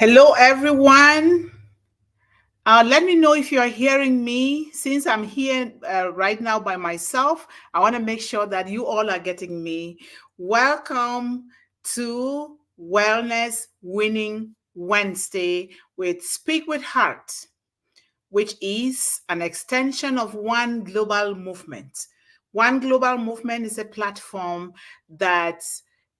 Hello, everyone. Let me know if you are hearing me. Since I'm here right now by myself, I want to make sure that you all are getting me. Welcome to Wellness Winning Wednesday with Speak with Heart, which is an extension of One Global Movement. One Global Movement is a platform that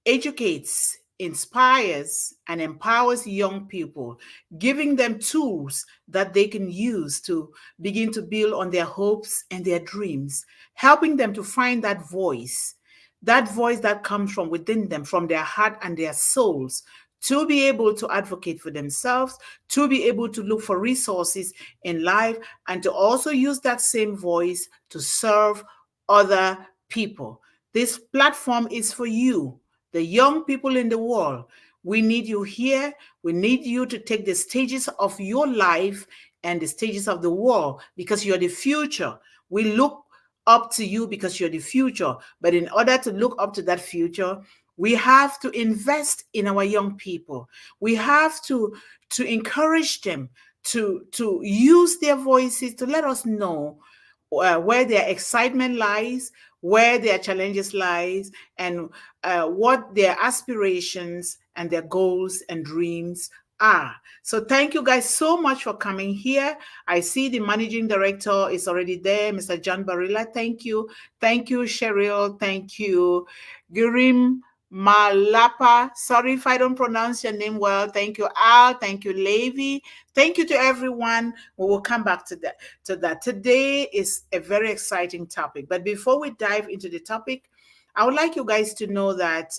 educates, inspires, and empowers young people, giving them tools that they can use to begin to build on their hopes and their dreams, helping them to find that voice that comes from within them, from their heart and their souls, to be able to advocate for themselves, to be able to look for resources in life, and to also use that same voice to serve other people. This platform is for you, the young people in the world. We need you here. We need you to take the stages of your life and the stages of the world because you're the future. We look up to you because you're the future. But in order to look up to that future, we have to invest in our young people. We have to encourage them to use their voices to let us know where their excitement lies, where their challenges lies, and what their aspirations and their goals and dreams are. So thank you guys so much for coming here. I see the managing director is already there, Mr. John Barilla. Thank you. Thank you, Cheryl. Thank you, Gurim Malapa. Sorry if I don't pronounce your name well. Thank you, Al. Thank you, Levi. Thank you to everyone. We will come back to that. Today is a very exciting topic. But before we dive into the topic, I would like you guys to know that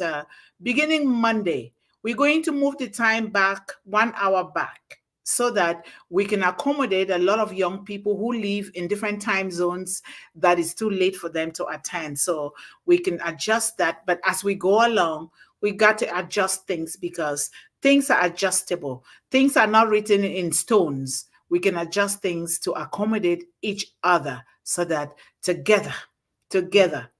beginning Monday, we're going to move the time back 1 hour back so that we can accommodate a lot of young people who live in different time zones that is too late for them to attend. So we can adjust that. But as we go along, we got to adjust things because things are adjustable. Things are not written in stones. We can adjust things to accommodate each other so that together,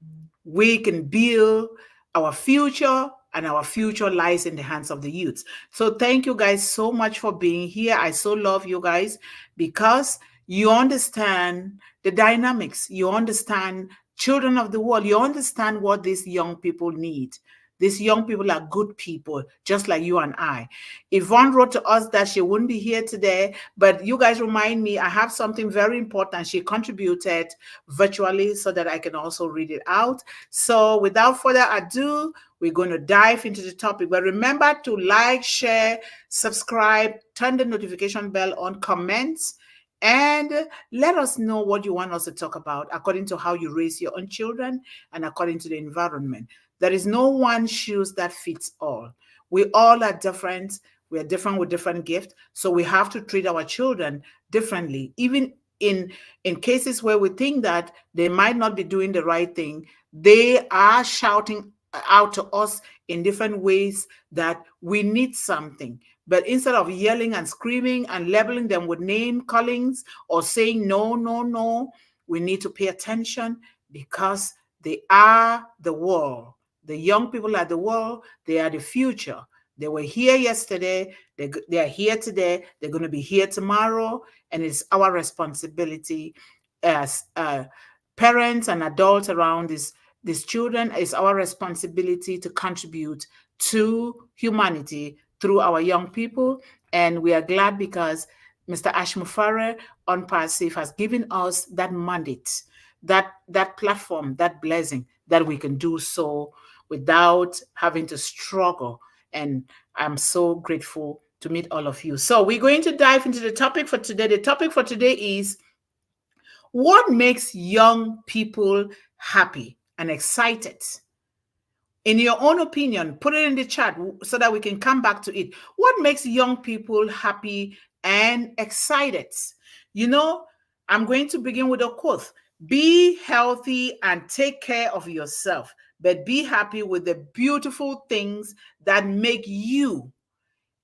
we can build our future, and our future lies in the hands of the youth. So thank you guys so much for being here. I so love you guys because you understand the dynamics. You understand children of the world. You understand what these young people need. These young people are good people, just like you and I. Yvonne wrote to us that she wouldn't be here today, but you guys remind me, I have something very important. She contributed virtually so that I can also read it out. So without further ado, we're going to dive into the topic. But remember to like, share, subscribe, turn the notification bell on, comments, and let us know what you want us to talk about according to how you raise your own children and according to the environment. There is no one shoes that fits all. We all are different. We are different with different gifts. So we have to treat our children differently, even in cases where we think that they might not be doing the right thing. They are shouting out to us in different ways that we need something. But instead of yelling and screaming and labeling them with name callings or saying no, no, no, we need to pay attention because they are the world. The young people are the world. They are the future. They were here yesterday. They are here today. They're going to be here tomorrow. And it's our responsibility as parents and adults around these children. It's our responsibility to contribute to humanity through our young people. And we are glad because Mr. Ashmufare on Passive has given us that mandate, that platform, that blessing that we can do so without having to struggle. And I'm so grateful to meet all of you. So we're going to dive into the topic for today. The topic for today is what makes young people happy and excited? In your own opinion, put it in the chat so that we can come back to it. What makes young people happy and excited? You know, I'm going to begin with a quote. Be healthy and take care of yourself, but be happy with the beautiful things that make you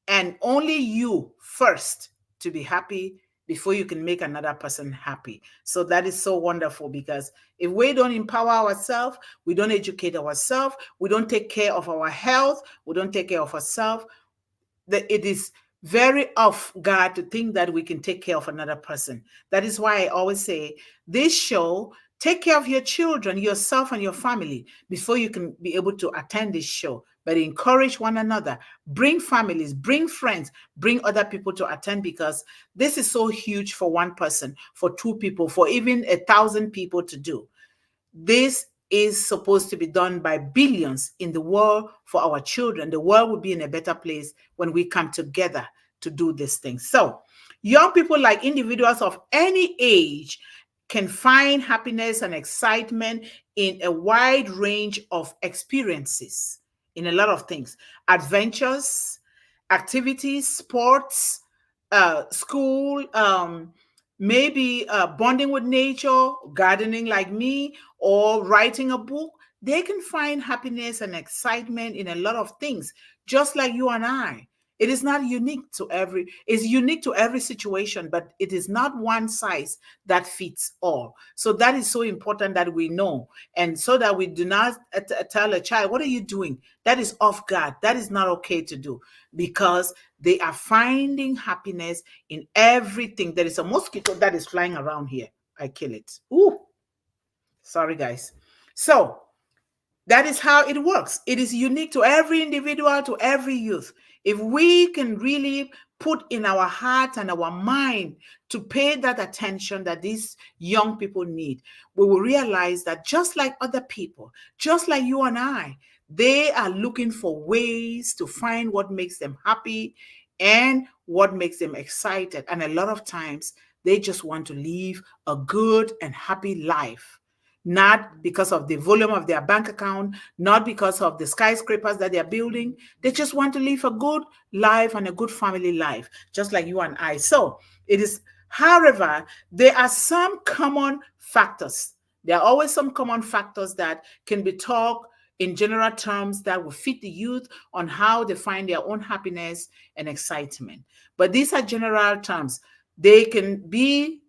and only you first to be happy before you can make another person happy. So that is so wonderful because if we don't empower ourselves, we don't educate ourselves, we don't take care of our health, we don't take care of ourselves, it is very off guard to think that we can take care of another person. That is why I always say this show, take care of your children, yourself, and your family before you can be able to attend this show. But encourage one another, bring families, bring friends, bring other people to attend, because this is so huge for one person, for two people, for even 1,000 people to do. This is supposed to be done by billions in the world for our children. The world will be in a better place when we come together to do this thing. So, young people, like individuals of any age, can find happiness and excitement in a wide range of experiences, in a lot of things: adventures, activities, sports, school, maybe bonding with nature, gardening like me, or writing a book. They can find happiness and excitement in a lot of things, just like you and I. It is not unique to it's unique to every situation, but it is not one size that fits all. So that is so important that we know. And so that we do not tell a child, what are you doing? That is off guard. That is not okay to do, because they are finding happiness in everything. There is a mosquito that is flying around here. I kill it. Ooh, sorry, guys. So that is how it works. It is unique to every individual, to every youth. If we can really put in our heart and our mind to pay that attention that these young people need, we will realize that just like other people, just like you and I, they are looking for ways to find what makes them happy and what makes them excited. And a lot of times, they just want to live a good and happy life, not because of the volume of their bank account, not because of the skyscrapers that they're building. They just want to live a good life and a good family life, just like you and I. So it is, however, there are some common factors. There are always some common factors that can be talked in general terms that will fit the youth on how they find their own happiness and excitement. But these are general terms. They can be,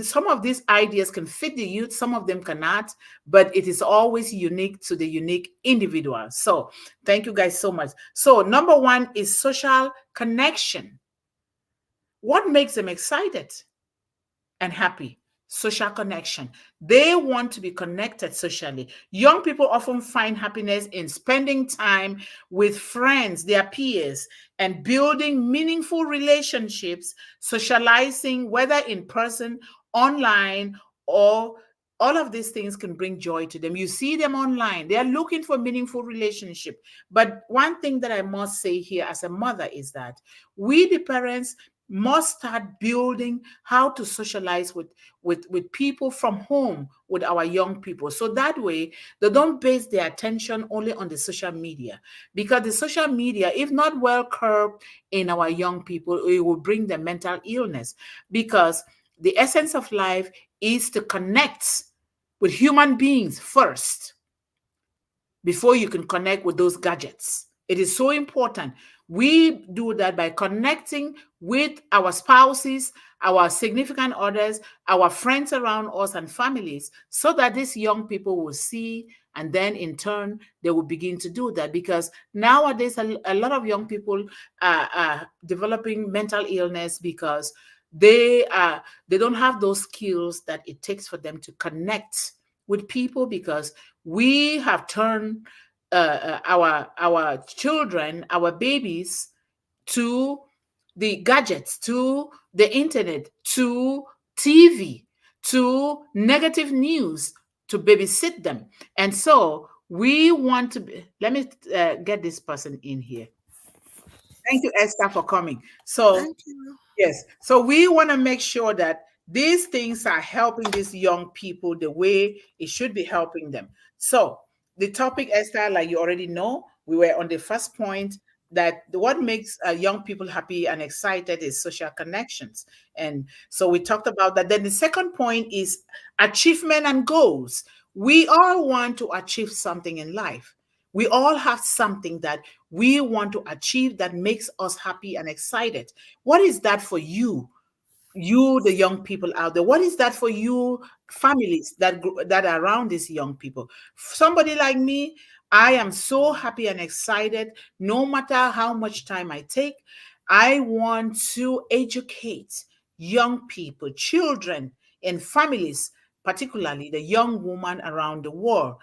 some of these ideas can fit the youth, some of them cannot, but it is always unique to the unique individual. So thank you guys so much. So number one is social connection. What makes them excited and happy? Social connection. They want to be connected socially. Young people often find happiness in spending time with friends, their peers, and building meaningful relationships, socializing, whether in person, online, or all of these things can bring joy to them. You see them online, they are looking for meaningful relationship. But one thing that I must say here as a mother is that we, the parents, must start building how to socialize with people from home, with our young people, so that way they don't base their attention only on the social media, because the social media, if not well curbed in our young people, it will bring them mental illness, because the essence of life is to connect with human beings first before you can connect with those gadgets. It is so important. We do that by connecting with our spouses, our significant others, our friends around us, and families, so that these young people will see, and then in turn, they will begin to do that. Because nowadays, a lot of young people are developing mental illness because they don't have those skills that it takes for them to connect with people, because we have turned our children, our babies, to the gadgets, to the internet, to TV, to negative news, to babysit them. And so we want to be, let me get this person in here. Thank you, Esther, for coming. So Thank you. yes. So we want to make sure that these things are helping these young people the way it should be helping them. So the topic, Esther, like you already know, we were on the first point, that what makes young people happy and excited is social connections. And so we talked about that. Then the second point is achievement and goals. We all want to achieve something in life. We all have something that we want to achieve that makes us happy and excited. What is that for you? You, the young people out there, what is that for you, families that are around these young people? Somebody like me, I am so happy and excited no matter how much time I take. I want to educate young people, children, and families, particularly the young woman around the world,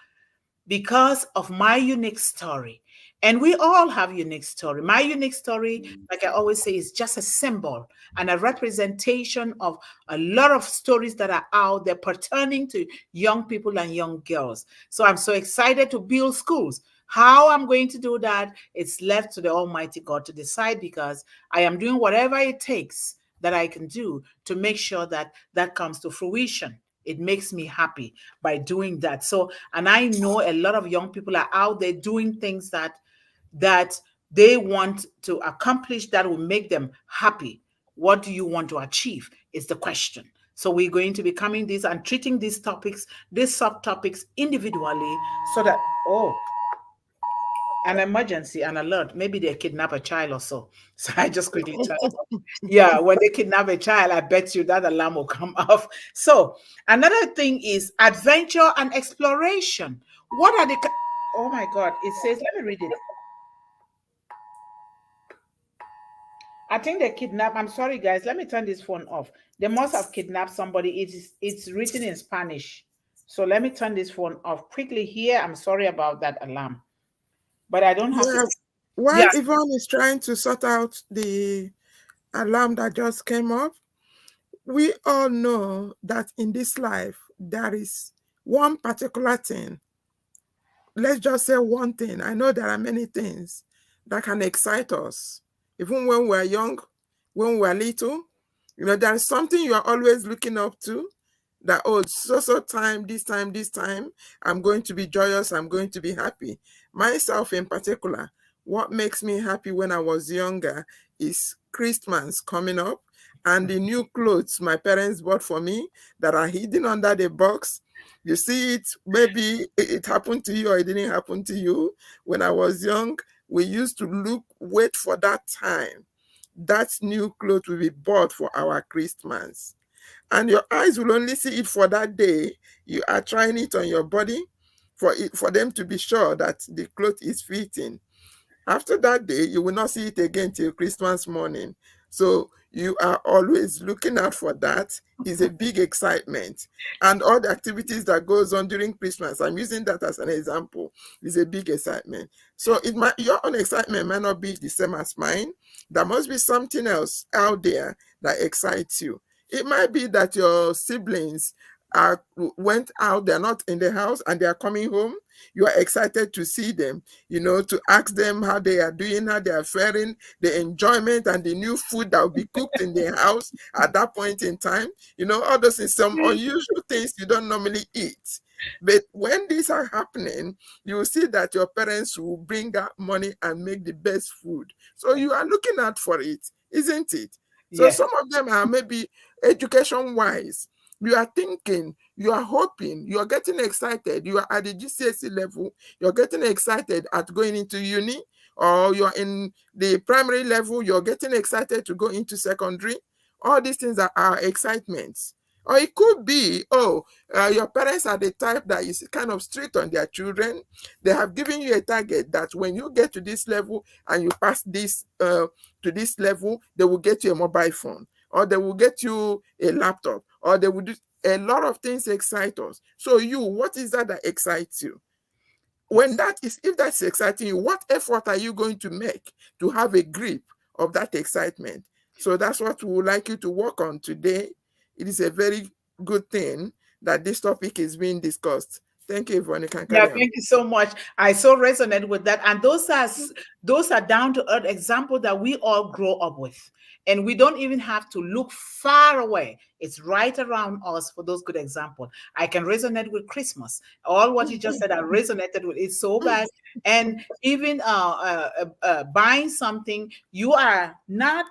because of my unique story. And we all have unique story. My unique story, like I always say, is just a symbol and a representation of a lot of stories that are out there pertaining to young people and young girls. So I'm so excited to build schools. How I'm going to do that, it's left to the Almighty God to decide, because I am doing whatever it takes that I can do to make sure that that comes to fruition. It makes me happy by doing that. So, and I know a lot of young people are out there doing things that they want to accomplish that will make them happy. What do you want to achieve is the question. So we're going to be coming this and treating these topics, these subtopics individually, so that, oh, an emergency, an alert. Maybe they kidnap a child or so. So I just quickly turned it off. Yeah, when they kidnap a child, I bet you that alarm will come off. So another thing is adventure and exploration. What are the? Oh my God! It says. Let me read it. I think they kidnapped. I'm sorry, guys. Let me turn this phone off. They must have kidnapped somebody. It's written in Spanish. So let me turn this phone off quickly here. I'm sorry about that alarm, but I don't have to. Yeah, while Yeah. Yvonne is trying to sort out the alarm that just came up, we all know that in this life there is one particular thing. Let's just say one thing. I know there are many things that can excite us. Even when we're young, when we're little, there is something you are always looking up to, that, oh, so time, this time, I'm going to be joyous, I'm going to be happy. Myself in particular, what makes me happy when I was younger is Christmas coming up and the new clothes my parents bought for me that are hidden under the box. You see it, maybe it happened to you or it didn't happen to you. When I was young, we used to wait for that time. That new clothes will be bought for our Christmas. And your eyes will only see it for that day. You are trying it on your body for them to be sure that the cloth is fitting. After that day, you will not see it again till Christmas morning. So you are always looking out for that. Is a big excitement. And all the activities that goes on during Christmas, I'm using that as an example, is a big excitement. So your own excitement might not be the same as mine. There must be something else out there that excites you. It might be that your siblings went out, they're not in the house, and they are coming home. You are excited to see them, to ask them how they are doing, how they are faring, the enjoyment and the new food that will be cooked in the house at that point in time. All those things, some unusual things you don't normally eat. But when these are happening, you will see that your parents will bring out money and make the best food. So you are looking out for it, isn't it? So Yes. some of them are maybe education-wise. You are thinking, you are hoping, you are getting excited. You are at the GCSE level, you're getting excited at going into uni, or you're in the primary level, you're getting excited to go into secondary. All these things are our excitements. Or it could be, your parents are the type that is kind of strict on their children. They have given you a target that when you get to this level and you pass this to this level, they will get you a mobile phone, or they will get you a laptop, or they will do a lot of things excite us. So what is that excites you? If that's exciting you, what effort are you going to make to have a grip of that excitement? So that's what we would like you to work on today. It is a very good thing that this topic is being discussed. Thank you, Yvonne. You can Yeah, carry on. thank you so much. I so resonate with that. And those are down to earth examples that we all grow up with. And we don't even have to look far away. It's right around us for those good examples. I can resonate with Christmas. All what you just said, I resonated with it so bad. And even buying something, you are not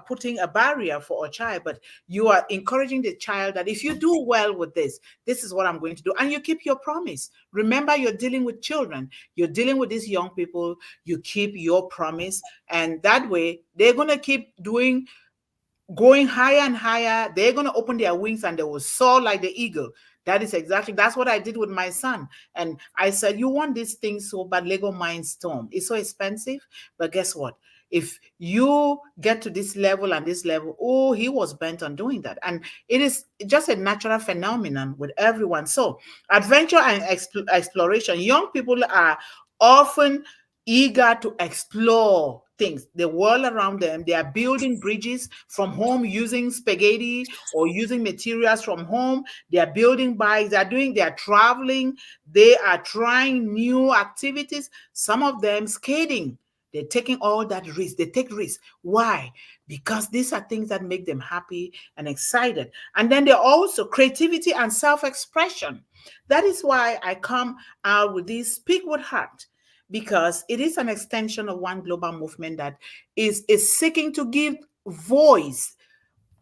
putting a barrier for a child, but you are encouraging the child that if you do well with this is what I'm going to do. And you keep your promise. Remember, you're dealing with children, you're dealing with these young people, you keep your promise. And that way, they're going to keep going higher and higher. They're going to open their wings and they will soar like the eagle. That is exactly, that's what I did with my son. And I said, you want this thing so bad, Lego Mindstorm. It's so expensive. But guess what? If you get to this level and this level, oh, he was bent on doing that. And it is just a natural phenomenon with everyone. So adventure and exploration, young people are often eager to explore things, the world around them. They are building bridges from home using spaghetti or using materials from home. They are building bikes, they are traveling, they are trying new activities, some of them skating. They're taking all that risk. They take risks. Why? Because these are things that make them happy and excited. And then they're also creativity and self-expression. That is why I come out with this Speak with Heart, because it is an extension of one global movement that is seeking to give voice,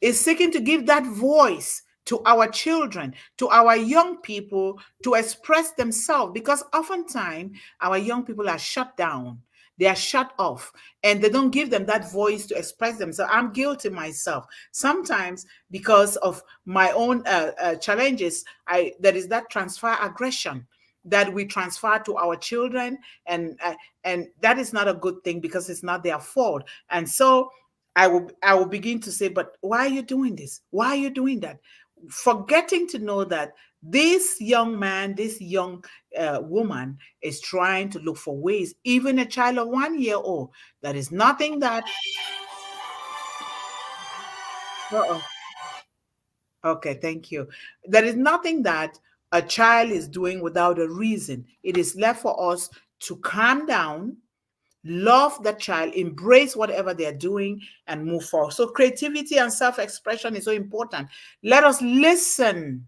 is seeking to give that voice to our children, to our young people to express themselves, because oftentimes our young people are shut down. They are shut off and they don't give them that voice to express themselves. I'm guilty myself. Sometimes because of my own challenges, there is that transfer aggression that we transfer to our children, and that is not a good thing because it's not their fault. And so I will begin to say, but why are you doing this? Why are you doing that? Forgetting to know that this young man, this young woman is trying to look for ways, even a child of 1 year old, that is nothing that, uh-oh. Okay, thank you. There is nothing that a child is doing without a reason. It is left for us to calm down, love the child, embrace whatever they're doing, and move forward. So creativity and self-expression is so important. Let us listen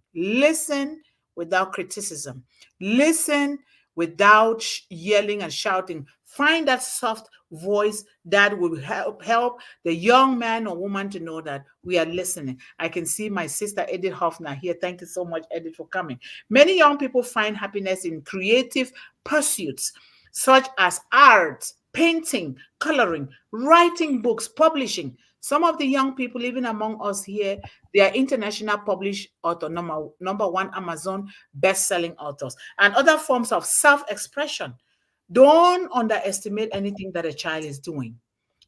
without criticism, listen without yelling and shouting. Find that soft voice that will help the young man or woman to know that we are listening. I can see my sister Edith Hoffner here. Thank you so much, Edith, for coming. Many young people find happiness in creative pursuits such as art, painting, coloring, writing books, publishing. Some of the young people, even among us here, they are international published author, number one Amazon best-selling authors, and other forms of self-expression. Don't underestimate anything that a child is doing.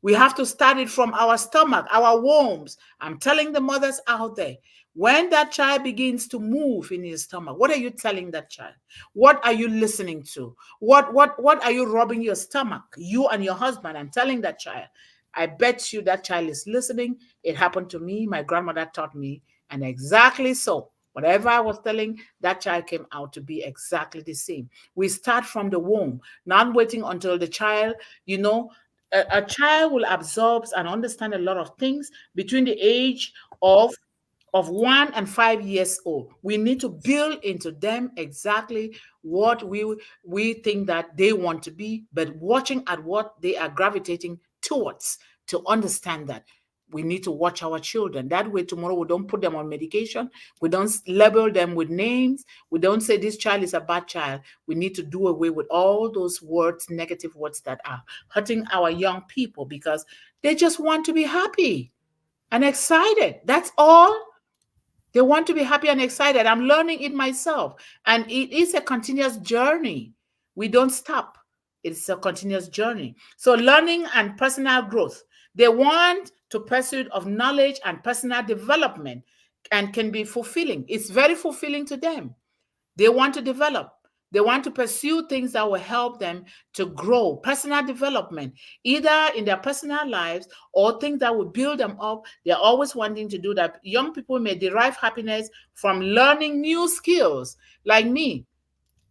We have to start it from our stomach, our wombs. I'm telling the mothers out there, when that child begins to move in his stomach, what are you telling that child? What are you listening to? What are you rubbing your stomach, you and your husband, and telling that child? I bet you that child is listening. It happened to me. My grandmother taught me, and exactly so. Whatever I was telling, that child came out to be exactly the same. We start from the womb, not waiting until the child, you know, a child will absorb and understand a lot of things between the age of 1 and 5 years old. We need to build into them exactly what we think that they want to be, but watching at what they are gravitating towards to understand that. We need to watch our children. That way, tomorrow we don't put them on medication. We don't label them with names. We don't say this child is a bad child. We need to do away with all those words, negative words that are hurting our young people because they just want to be happy and excited. That's all. They want to be happy and excited. I'm learning it myself. And it is a continuous journey. We don't stop. It's a continuous journey. So learning and personal growth. They want to pursuit of knowledge and personal development and can be fulfilling. It's very fulfilling to them. They want to develop. They want to pursue things that will help them to grow, personal development, either in their personal lives or things that will build them up. They're always wanting to do that. Young people may derive happiness from learning new skills. Like me,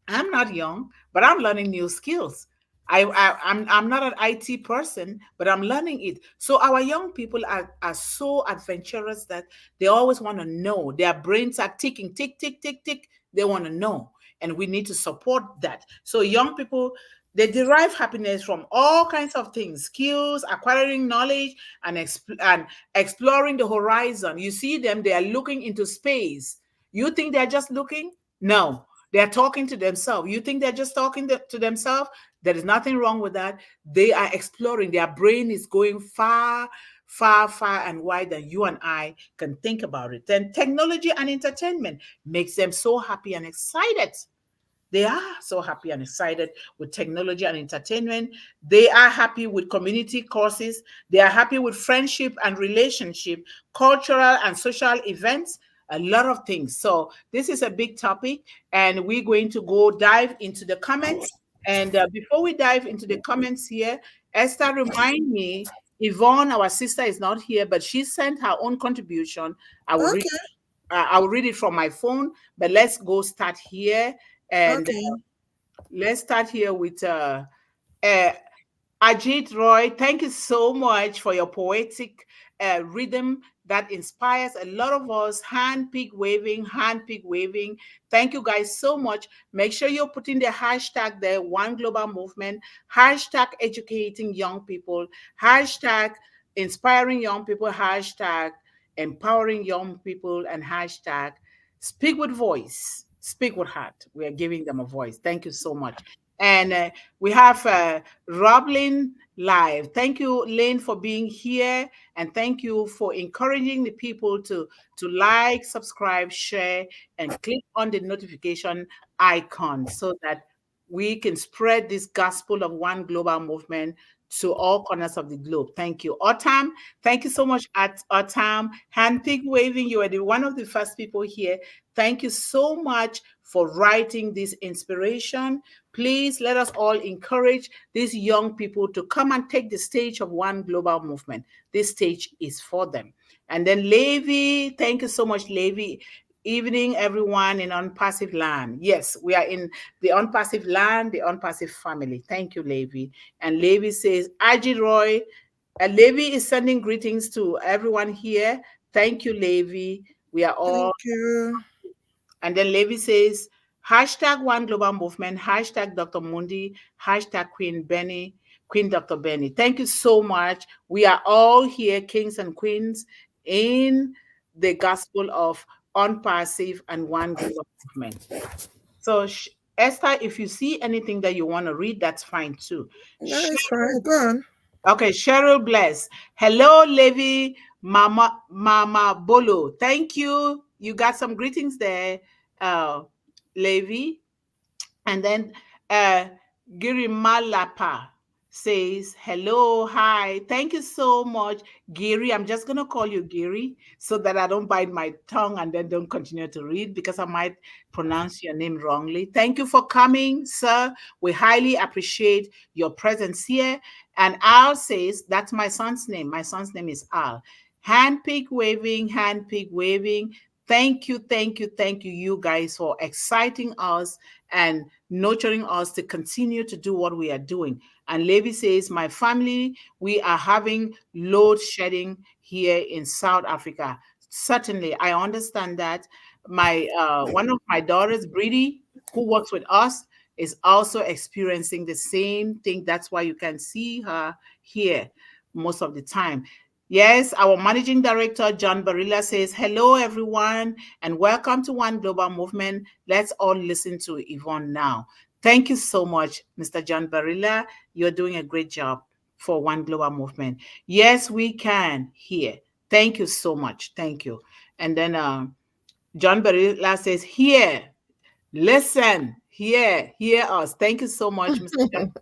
I'm not young, but I'm learning new skills. I'm not an IT person, but I'm learning it. So our young people are so adventurous that they always want to know. Their brains are ticking, tick, tick, tick, tick. They want to know. And we need to support that. So young people, they derive happiness from all kinds of things, skills, acquiring knowledge, and exploring the horizon. You see them, they are looking into space. You think they're just looking? No, they're talking to themselves. You think they're just talking to themselves? There is nothing wrong with that. They are exploring. Their brain is going far, far, far and wide than you and I can think about it. Then technology and entertainment makes them so happy and excited. They are so happy and excited with technology and entertainment. They are happy with community courses. They are happy with friendship and relationship, cultural and social events, a lot of things. So this is a big topic, and we're going to go dive into the comments. And before we dive into the comments here, Esther, remind me, Yvonne, our sister, is not here, but she sent her own contribution. I will read. Okay. I will read it from my phone. But let's go start here, and Okay. let's start here with uh, Ajit Roy. Thank you so much for your poetic rhythm that inspires a lot of us. Hand pick waving, hand pick waving. Thank you guys so much. Make sure you're putting the hashtag there, One Global Movement, hashtag educating young people, hashtag inspiring young people, hashtag empowering young people, and hashtag speak with voice, speak with heart. We are giving them a voice. Thank you so much. And we have Roblin Live. Thank you, Lynn, for being here. And thank you for encouraging the people to like, subscribe, share, and click on the notification icon so that we can spread this gospel of one global movement to all corners of the globe. Thank you. Otam, thank you so much, at Otam. Handpick waving, you are one of the first people here. Thank you so much for writing this inspiration. Please let us all encourage these young people to come and take the stage of one global movement. This stage is for them. And then Levi, thank you so much, Levi. Evening, everyone in Unpassive Land. Yes, we are in the Unpassive Land, the Unpassive family. Thank you, Levi. And Levi says, Ajit Roy. Levi is sending greetings to everyone here. Thank you, Levi. We are all. Thank you. And then Levi says, hashtag One Global Movement, hashtag Dr. Mundih, hashtag Queen Benny, Queen Dr. Benny. Thank you so much. We are all here, kings and queens, in the gospel of unpassive and one global movement. So, Esther, if you see anything that you want to read, that's fine too. Yeah, it's fine. Go on. Okay, Cheryl Bless. Hello, Levi, Mama Bolo. Thank you. You got some greetings there, Levi. And then uh, Girimalapa says, hello, hi. Thank you so much, Giri. I'm just going to call you Giri so that I don't bite my tongue and then don't continue to read because I might pronounce your name wrongly. Thank you for coming, sir. We highly appreciate your presence here. And Al says, that's my son's name. My son's name is Al. Handpick waving, handpick waving. Thank you, thank you, thank you, you guys, for exciting us and nurturing us to continue to do what we are doing. And Levi says, my family, we are having load shedding here in South Africa. Certainly, I understand that. My one of my daughters, Briddy, who works with us, is also experiencing the same thing. That's why you can see her here most of the time. Yes, our managing director, John Barilla, says, hello, everyone, and welcome to One Global Movement. Let's all listen to Yvonne now. Thank you so much, Mr. John Barilla. You're doing a great job for One Global Movement. Yes, we can here. Thank you so much. Thank you. And then John Barilla says, here, listen, hear us. Thank you so much, Mr. John.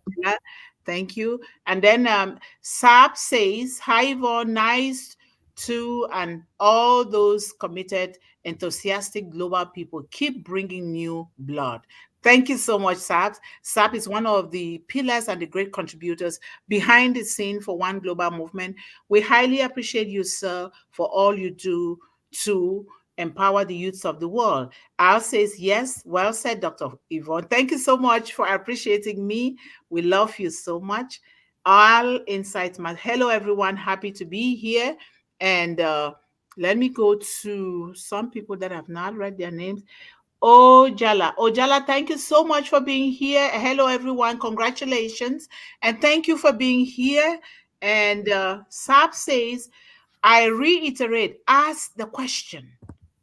Thank you. And then Sap says, hi, Yvonne, nice to, and all those committed, enthusiastic global people keep bringing new blood. Thank you so much, Sap. Sap is one of the pillars and the great contributors behind the scene for One Global Movement. We highly appreciate you, sir, for all you do to empower the youths of the world. Al says, yes, well said, Dr. Yvonne. Thank you so much for appreciating me. We love you so much. All Insights. Hello, everyone. Happy to be here. And let me go to some people that have not read their names. Ojala. Ojala, thank you so much for being here. Hello, everyone. Congratulations. And thank you for being here. And Sap says, I reiterate, ask the question.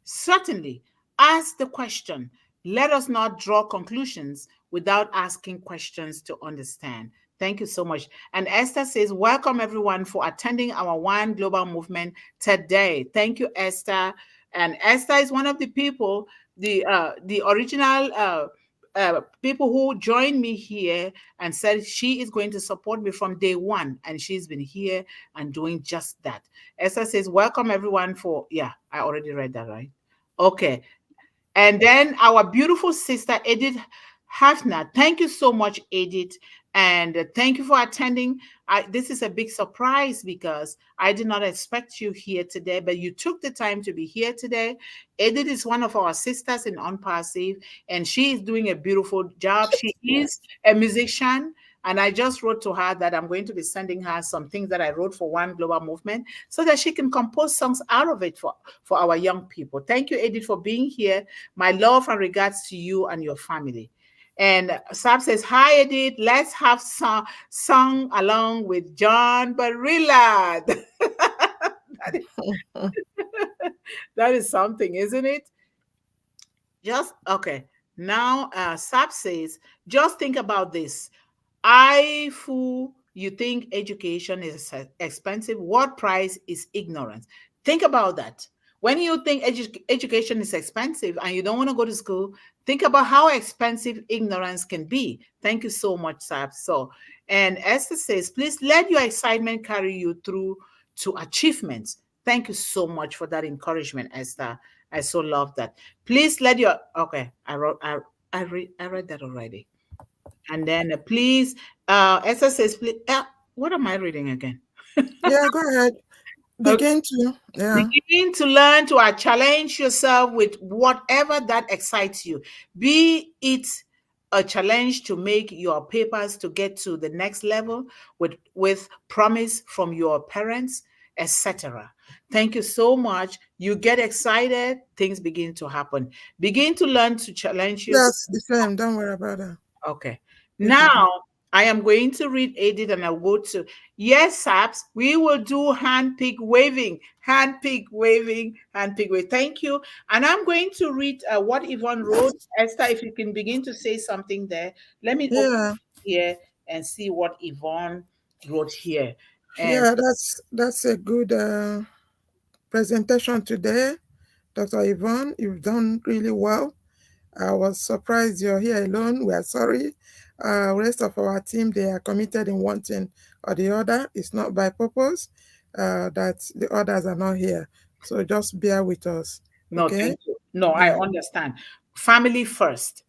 Certainly, ask the question. Let us not draw conclusions without asking questions to understand. Thank you so much. And Esther says, welcome everyone for attending our One Global Movement today. Thank you, Esther. And Esther is one of the people, the original people who joined me here and said she is going to support me from day one. And she's been here and doing just that. Esther says, welcome everyone for, yeah, I already read that, right? Okay. And then our beautiful sister, Edith Hafner. Thank you so much, Edith. And thank you for attending. This is a big surprise because I did not expect you here today, but you took the time to be here today. Edith is one of our sisters in Unpassive, and she is doing a beautiful job. She is a musician. And I just wrote to her that I'm going to be sending her some things that I wrote for One Global Movement so that she can compose songs out of it for our young people. Thank you, Edith, for being here. My love and regards to you and your family. And Sab says, hi, Edith. Let's have song along with John Barilla. That is something, isn't it? Just, okay. Now, Sab says, just think about this. I fool, you think education is expensive. What price is ignorance? Think about that. When you think education is expensive and you don't want to go to school, think about how expensive ignorance can be. Thank you so much, Sab. So, and Esther says, please let your excitement carry you through to achievements. Thank you so much for that encouragement, Esther. I so love that. Please let your, okay, I read that already. And then please, Esther says, please, what am I reading again? Yeah, go ahead. Okay. Begin to. Yeah. Begin to learn to challenge yourself with whatever that excites you. Be it a challenge to make your papers to get to the next level with promise from your parents, etc. Thank you so much. You get excited, things begin to happen. Begin to learn to challenge yourself. Yes, the same. Don't worry about that. Okay. It's okay. Now I am going to read Edith and I'll go to, yes, Saps, we will do hand pick waving, hand pick waving, hand pick waving. Thank you. And I'm going to read what Yvonne wrote. Esther, if you can begin to say something there, let me open Yeah. here and see what Yvonne wrote here. And Yeah, that's a good presentation today, Dr. Yvonne. You've done really well. I was surprised you're here alone. We are sorry. Rest of our team, they are committed in one thing or the other. It's not by purpose that the others are not here. So just bear with us. no, Okay? thank you. No, I Yeah. understand. Family first,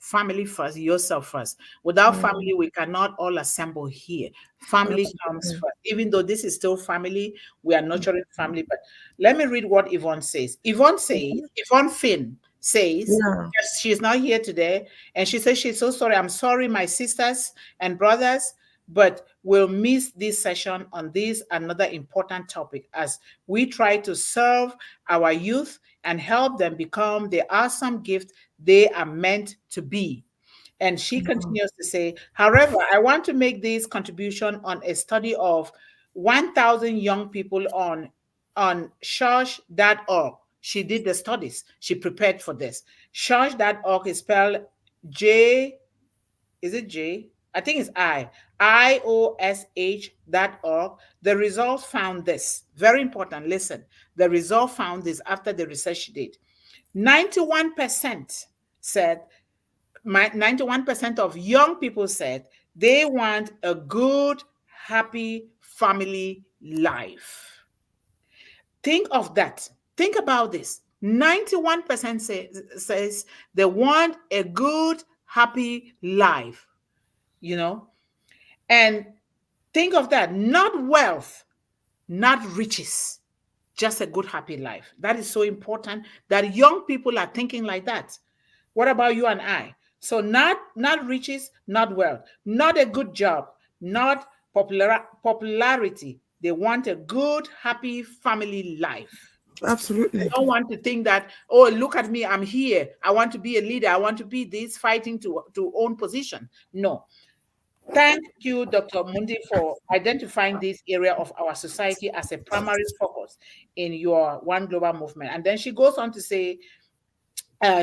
yourself first. Without Mm, family, we cannot all assemble here. Family comes absolutely. first. Even though this is still family, we are nurturing family. But let me read what Yvonne says. Yvonne Finn says, Yeah. yes, she's not here today. And she says she's so sorry. I'm sorry, my sisters and brothers, but we'll miss this session on this another important topic as we try to serve our youth and help them become the awesome gift they are meant to be. And she Mhm. continues to say, however, I want to make this contribution on a study of 1,000 young people on church.org. She did the studies. She prepared for this. Church.org is spelled J, is it J? I think it's IOSH.org. The results found this. Very important. Listen, the result found this after the research she did. 91% said, 91% of young people said they want a good, happy family life. Think of that. Think about this. 91% says they want a good, happy life, you know? And think of that, not wealth, not riches, just a good, happy life. That is so important that young people are thinking like that. What about you and I? So not riches, not wealth, not a good job, not popularity. They want a good, happy family life. They Absolutely. don't want to think that, oh, look at me, I'm here. I want to be a leader. I want to be this fighting to own position. No. Thank you, Dr. Mundih, for identifying this area of our society as a primary focus in your One Global Movement. And then she goes on to say,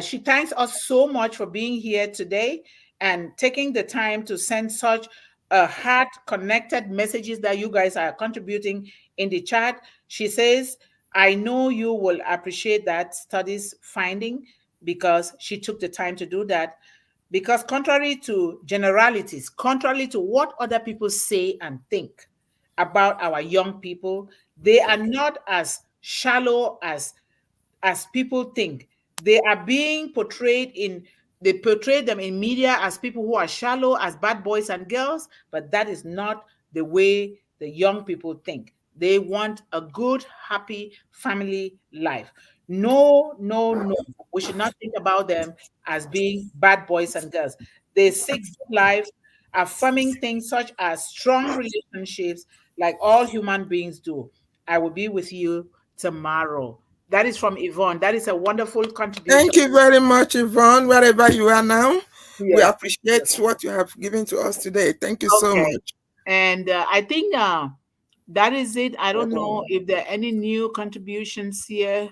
she thanks us so much for being here today and taking the time to send such heart connected messages that you guys are contributing in the chat. She says, I know you will appreciate that study's finding because she took the time to do that. Because contrary to generalities, contrary to what other people say and think about our young people, they are not as shallow as people think. They are being portrayed in, they portray them in media as people who are shallow, as bad boys and girls, but that is not the way the young people think. They want a good, happy family life. No, no, no. We should not think about them as being bad boys and girls. They seek good life, affirming things such as strong relationships, like all human beings do. I will be with you tomorrow. That is from Yvonne. That is a wonderful contribution. Thank you very much, Yvonne, wherever you are now. We Yes. appreciate what you have given to us today. Thank you so Okay. much. And I think that is it. I don't know if there are any new contributions here.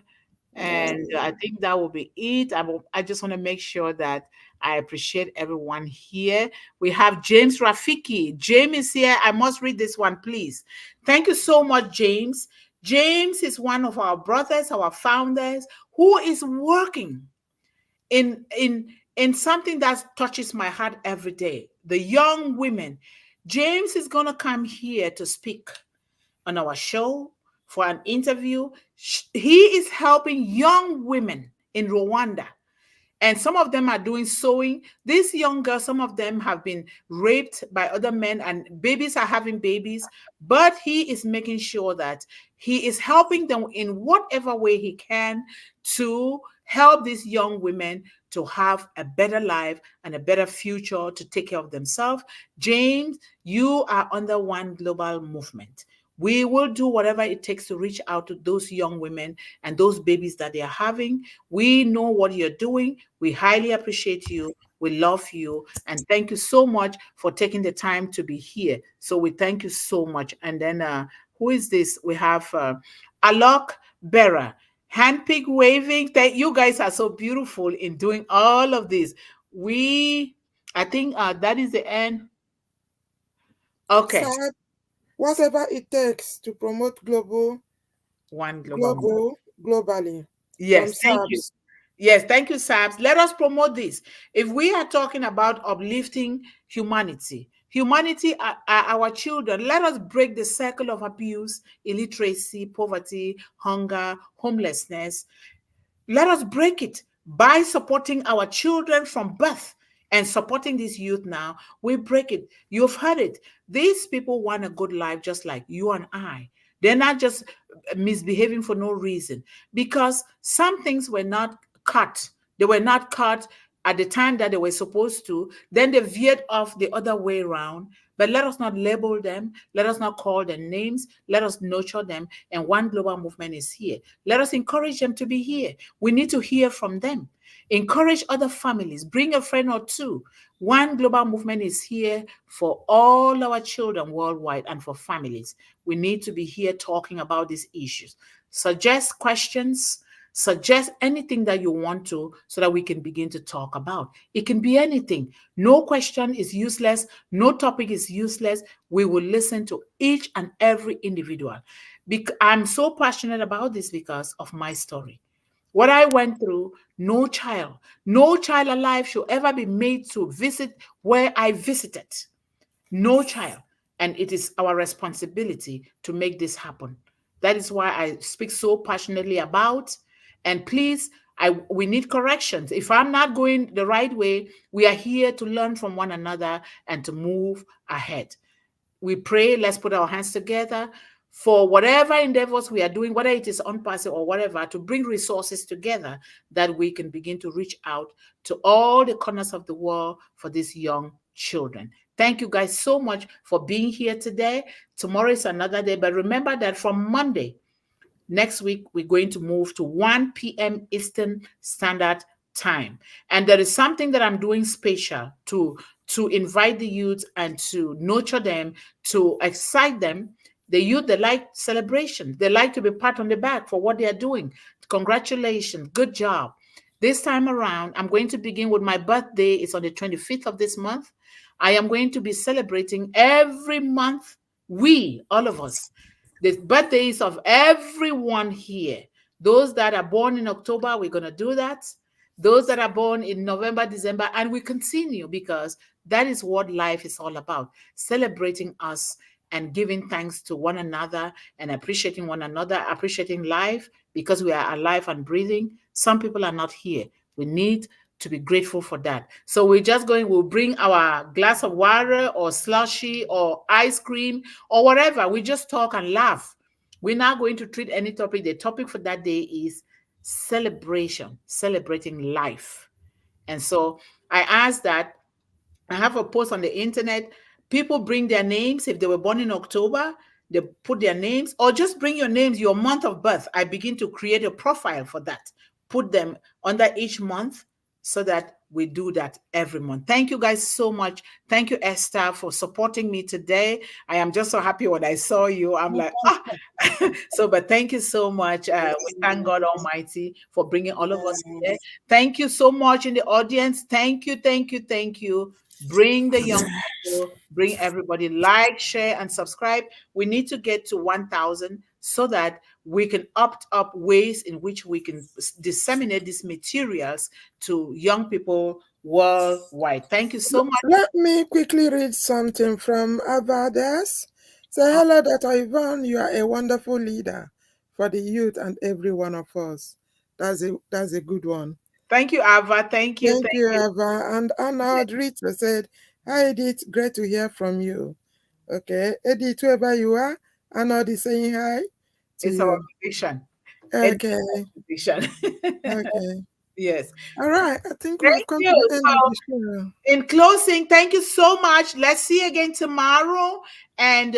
And I think that will be it. I just want to make sure that I appreciate everyone here. We have James Rafiki. James is here. I must read this one, please. Thank you so much, James. James is one of our brothers, our founders, who is working in something that touches my heart every day. The young women. James is going to come here to speak on our show for an interview. He is helping young women in Rwanda, and some of them are doing sewing. These young girls, some of them have been raped by other men, and babies are having babies, but he is making sure that he is helping them in whatever way he can to help these young women to have a better life and a better future, to take care of themselves. James, you are under one global movement. We will do whatever it takes to reach out to those young women and those babies that they are having. We know what you're doing. We highly appreciate you. We love you. And thank you so much for taking the time to be here. So we thank you so much. And then who is this? We have Alok Bera. Handpick waving. Thank you, guys are so beautiful in doing all of this. I think that is the end. Okay. Sad, whatever it takes to promote One global movement. globally from Yes, thank you. SABS. Yes, thank you, Sabs. Let us promote this. If we are talking about uplifting humanity are our children. Let us break the circle of abuse, illiteracy, poverty, hunger, homelessness. Let us break it by supporting our children from birth and supporting this youth now. We break it. You've heard it. These people want a good life just like you and I. They're not just misbehaving for no reason, because some things were not cut. They were not cut at the time that they were supposed to. Then they veered off the other way around. But let us not label them. Let us not call them names. Let us nurture them. And one global movement is here. Let us encourage them to be here. We need to hear from them. Encourage other families. Bring a friend or two. One global movement is here for all our children worldwide and for families. We need to be here talking about these issues. Suggest questions. Suggest anything that you want to, so that we can begin to talk about. It can be anything. No question is useless. No topic is useless. We will listen to each and every individual. I'm so passionate about this because of my story. What I went through, no child alive should ever be made to visit where I visited. No child. And it is our responsibility to make this happen. That is why I speak so passionately about. And please, we need corrections. If I'm not going the right way, we are here to learn from one another and to move ahead. We pray, let's put our hands together for whatever endeavors we are doing, whether it is on passive or whatever, to bring resources together that we can begin to reach out to all the corners of the world for these young children. Thank you guys so much for being here today. Tomorrow is another day, but remember that from Monday, next week, we're going to move to 1 p.m. Eastern Standard Time. And there is something that I'm doing special to invite the youth and to nurture them, to excite them. The youth, they like celebration. They like to be pat on the back for what they are doing. Congratulations. Good job. This time around, I'm going to begin with my birthday. It's on the 25th of this month. I am going to be celebrating every month, all of us, the birthdays of everyone here. Those that are born in October, we're going to do that. Those that are born in November, December, and we continue because that is what life is all about, celebrating us and giving thanks to one another and appreciating one another, appreciating life because we are alive and breathing. Some people are not here. We need to be grateful for that. So we'll bring our glass of water or slushy or ice cream or whatever. We just talk and laugh. We're not going to treat any topic. The topic for that day is celebration, celebrating life. And so I asked that I have a post on the internet. People bring their names. If they were born in October, they put their names, or just bring your names, your month of birth. I begin to create a profile for that. Put them under each month so that we do that every month. Thank you guys so much. Thank you, Esther, for supporting me today. I am just so happy when I saw you. I'm like, ah. But thank you so much. We thank God Almighty for bringing all of us here. Thank you so much in the audience. Thank you, thank you, thank you. Bring the young people, bring everybody, like, share, and subscribe. We need to get to 1,000 so that we can opt up ways in which we can disseminate these materials to young people worldwide. Thank you so much. Let me quickly read something from Avades. Say hello, Dr. Yvonne. You are a wonderful leader for the youth and every one of us. That's a good one. Thank you, Ava. Thank you. Thank you, Ava. And Anna Rita said, hi, Edith. Great to hear from you. Okay. Edith, whoever you are, Anna is saying hi to It's you. our vision. Okay. Okay. Yes. All right. I think we've come to the end of the show. In closing, thank you so much. Let's see you again tomorrow. And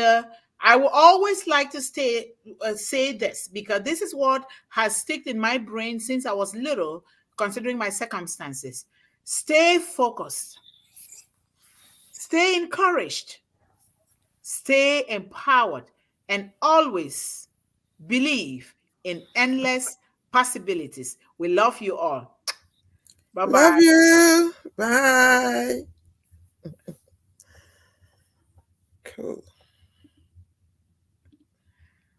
I will always like to say this because this is what has stuck in my brain since I was little, considering my circumstances. Stay focused. Stay encouraged. Stay empowered. And always believe in endless possibilities. We love you all. Bye-bye. Love you. Bye. Cool.